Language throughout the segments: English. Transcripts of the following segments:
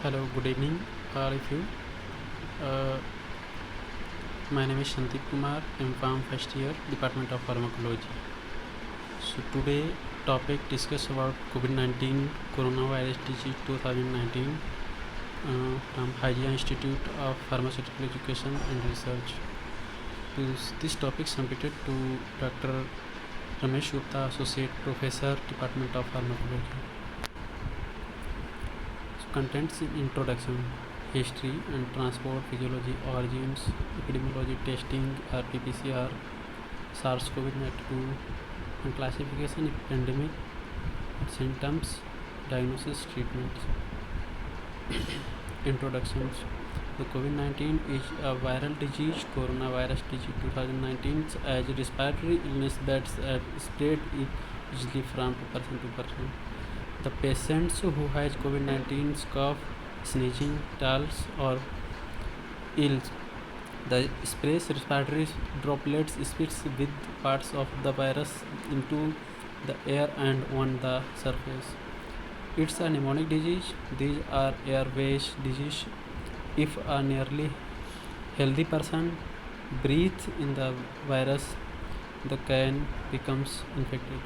Hello, good evening, all of you. Uh, my name is Shandeep Kumar. I'm from first year, Department of Pharmacology. So today, topic discuss about COVID-19 coronavirus disease 2019 from Hygieia Institute of Pharmaceutical Education and Research. This topic submitted to Dr. Ramesh Gupta, Associate Professor, Department of Pharmacology. So contents in introduction, history and transport, physiology, origins, epidemiology, testing, RT-PCR, SARS-CoV-2, and classification, pandemic, symptoms, diagnosis, treatments. Introductions. The COVID-19 is a viral disease, coronavirus disease 2019, as a respiratory illness that spread easily from person to person. The patients who has COVID-19 cough, sneezing, talks, or ill. The sprays respiratory droplets spits with parts of the virus into the air and on the surface. It's a pneumonic disease. These are airways disease. If a nearly healthy person breathes in the virus, the can becomes infected.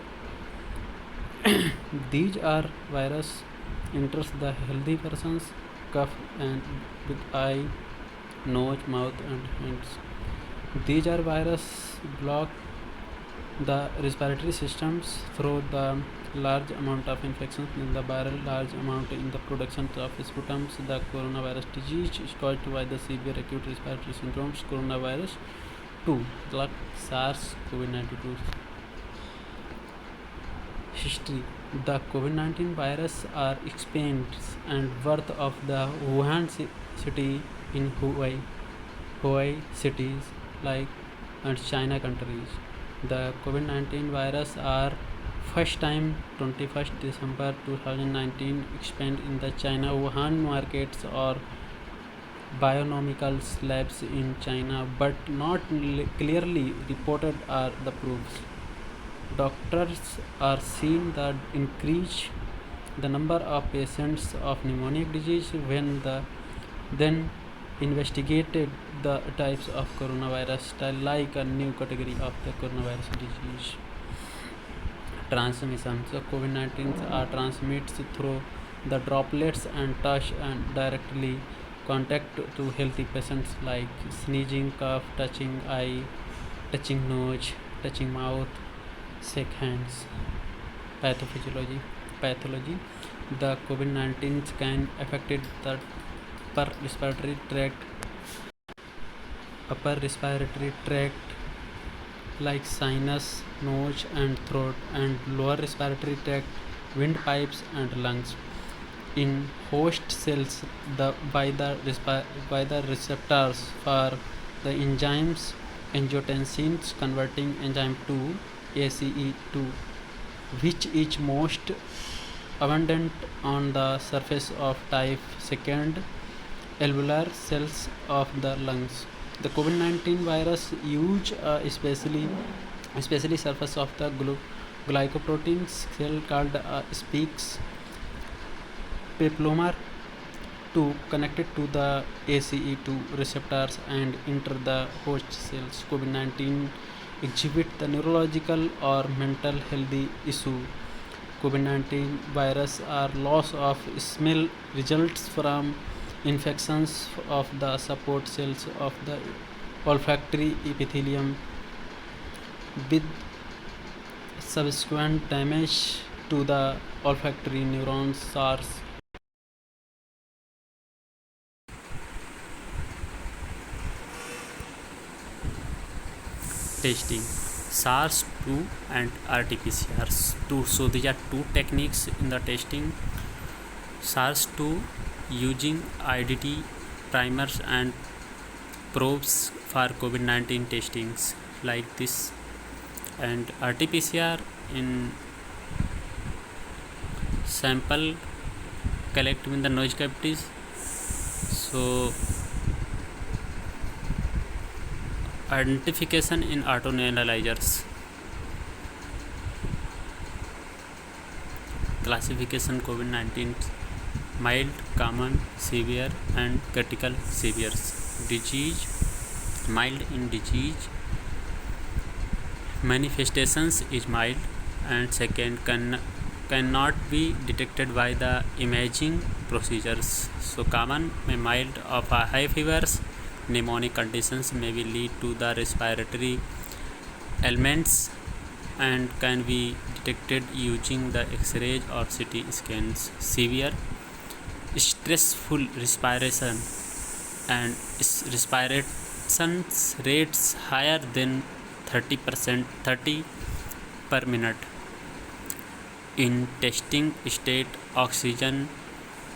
These are virus enters the healthy person's cough and with eye, nose, mouth, and hands. These are virus block the respiratory systems through the large amount of infections in the viral large amount in the production of sputums. The coronavirus disease is caused by the severe acute respiratory syndromes coronavirus 2 like SARS-CoV-2. History. The COVID-19 virus are explained and birth of the Wuhan city in Hubei cities like and China countries. The COVID-19 virus are first time 21st December 2019 expand in the China Wuhan markets or bionomical labs in China, but not clearly reported are the proofs. Doctors are seen that increase the number of patients of pneumonic disease when then investigated the types of coronavirus like a new category of the coronavirus disease. Transmission. So COVID-19 are transmitted through the droplets and touch and directly contact to healthy patients like sneezing, cough, touching eye, touching nose, touching mouth, shake hands. Pathology. The COVID-19 can affect the upper respiratory tract like sinus, nose and throat, and lower respiratory tract, windpipes and lungs. In host cells, by the receptors for the enzymes angiotensins converting enzyme 2 ACE2, which is most abundant on the surface of type 2nd alveolar cells of the lungs. The COVID-19 virus use especially surface of the glycoprotein cell called speaks papilloma to connected to the ACE2 receptors and enter the host cells. COVID-19 exhibit the neurological or mental health issue. COVID-19 virus are loss of smell results from infections of the support cells of the olfactory epithelium with subsequent damage to the olfactory neurons. SARS. Testing. SARS-2 and RT-PCR. So these are two techniques in the testing. SARS-2 using IDT primers and probes for COVID-19 testings like this, and RT-PCR in sample collect in the nose cavities. So identification in autoanalyzers. Classification COVID-19 mild, common, severe, and critical severe. Disease, mild in disease manifestations is mild, and second cannot be detected by the imaging procedures. So common may mild of a high fevers, pneumonic conditions may be lead to the respiratory ailments and can be detected using the X-rays or CT scans. Severe, stressful respiration and respiration rates higher than 30 per minute. In testing state, oxygen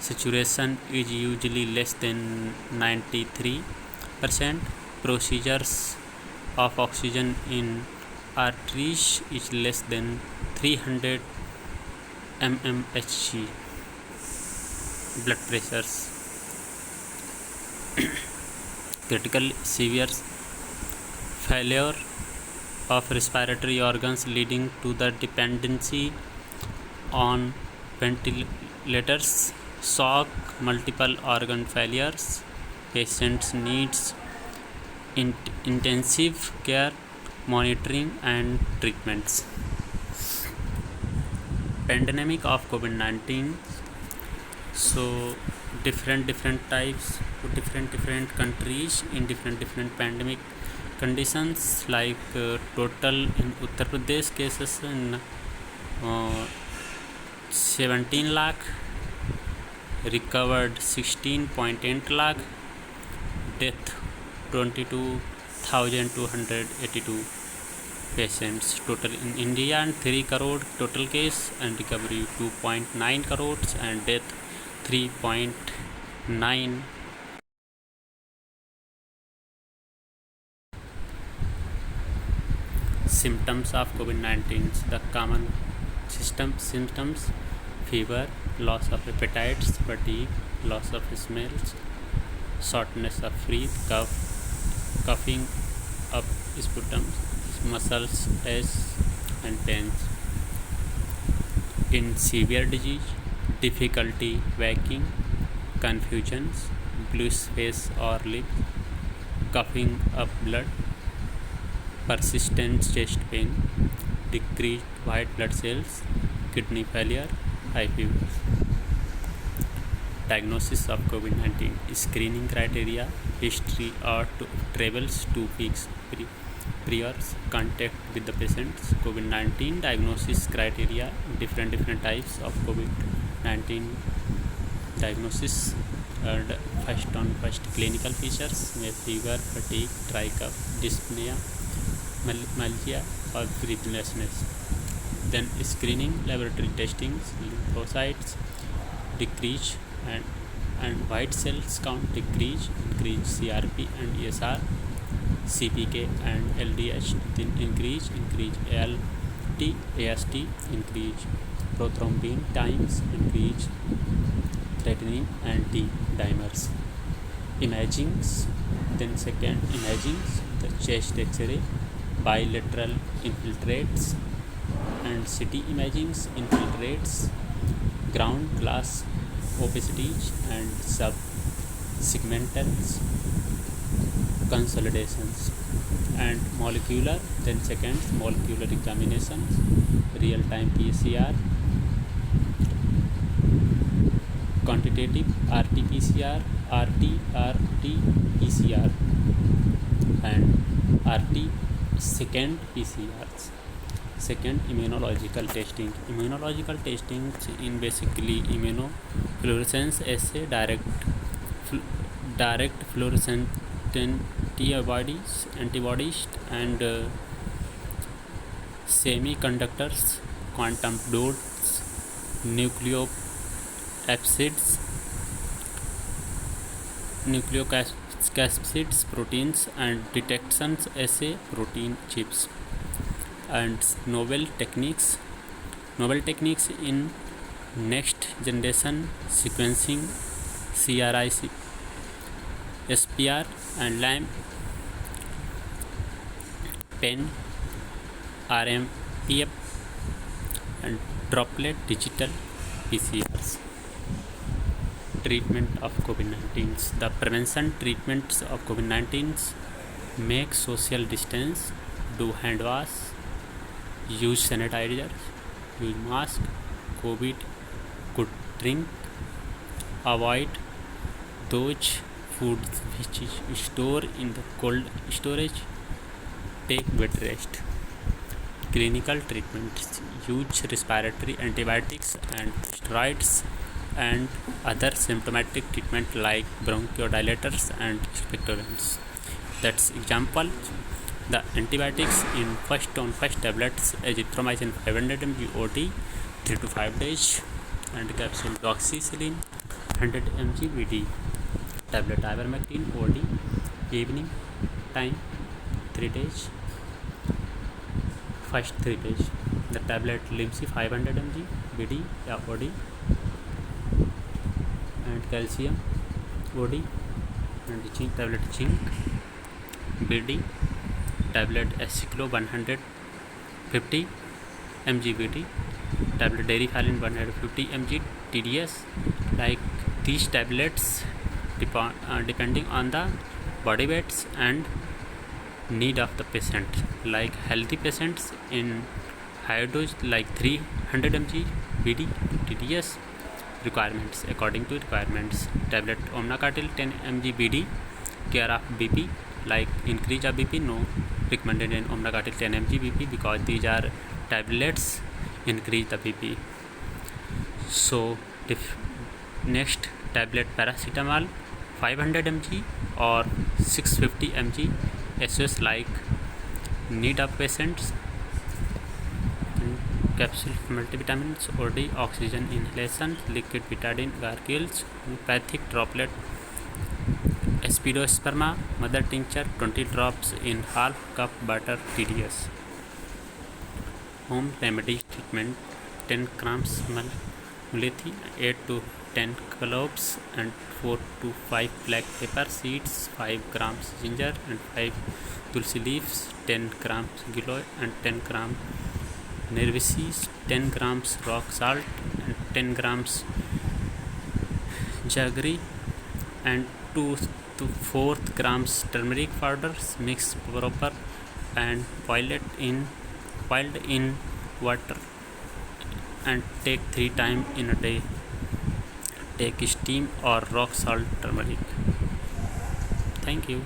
saturation is usually less than 93%. Procedures of oxygen in arteries is less than 300 mmHg. Blood pressures. Critical severe failure of respiratory organs leading to the dependency on ventilators, shock, multiple organ failures. Patients needs intensive care, monitoring and treatments. Pandemic of COVID-19. So different types, different countries in different pandemic conditions, like total in Uttar Pradesh cases in 17 lakh, recovered 16.8 lakh, death 22,282 patients total in India, and 3 crore total case, and recovery 2.9 crores, and death 3.9. Symptoms of COVID-19. The common symptoms: fever, loss of appetite, fatigue, loss of smells, shortness of breath, coughing up sputum, muscles aches and pains. In severe disease, difficulty waking, confusions, bluish face or lips, coughing up blood, persistent chest pain, decreased white blood cells, kidney failure, high fever. Diagnosis of COVID-19. Screening criteria: history or travels 2 weeks prior contact with the patients. COVID-19 diagnosis criteria: different types of COVID-19 diagnosis. And first clinical features: fever, fatigue, dry cough, dyspnea, myalgia or breathlessness. Then screening laboratory testings: lymphocytes decrease and white cells count decrease, increase CRP and ESR, CPK and LDH, then increase ALT, AST, increase prothrombin times, increase creatinine and D dimers. Imagings, then second imagings: the chest X-ray, bilateral infiltrates, and CT imagings infiltrates, ground glass opacities and subsegmentals consolidations. And molecular, then second molecular examinations, real-time PCR, quantitative RT-PCR, RT-PCR, and RT second PCRs. Second, immunological testing. Immunological testing in basically immunofluorescence assay, direct fluorescent antibodies and semiconductors, quantum dots, nucleocapsids, proteins, and detections assay, protein chips. And novel techniques in next generation sequencing, CRIC, SPR and LAMP, PEN, RMPF, and droplet digital PCRs. Treatment of COVID-19. The prevention treatments of COVID-19 make social distance, do hand wash, use sanitizer, use mask, COVID good drink, avoid those foods which is stored in the cold storage, take bed rest. Clinical treatments use respiratory antibiotics and steroids and other symptomatic treatment like bronchodilators and expectorants. That's example. The antibiotics in first tablets azithromycin 500 mg OD 3 to 5 days and capsule doxycycline 100 mg BD. Tablet ivermectin OD evening time 3 days. First 3 days. The tablet Limsi 500 mg BD या OD and calcium OD and zinc tablet zinc BD tablet Esciclo 150 mg BD tablet Derifalin 150 mg TDS. Like these tablets depending on the body weights and need of the patient. Like healthy patients in higher dose like 300 mg BD TDS. Requirements according to requirements. Tablet Omnacartil 10 mg BD care of BP. Like increase of BP, no recommended in Omnacartil 10 mg BP because these are tablets increase the BP. So if next tablet paracetamol 500 mg or 650 mg SOS like need of patients. Capsule multivitamins OD oxygen inhalation liquid betadine gargles homeopathic droplet Aspidosperma mother tincture 20 drops in half cup butter TDS. Home remedy treatment 10 grams mulethi 8 to 10 cloves and 4 to 5 black pepper seeds, 5 grams ginger and 5 tulsi leaves, 10 grams giloy and 10 grams nervices, 10 grams rock salt and 10 grams jaggery and 2 to 4 grams turmeric powder. Mix proper and boiled in water and take 3 times in a day. Take steam or rock salt turmeric. Thank you.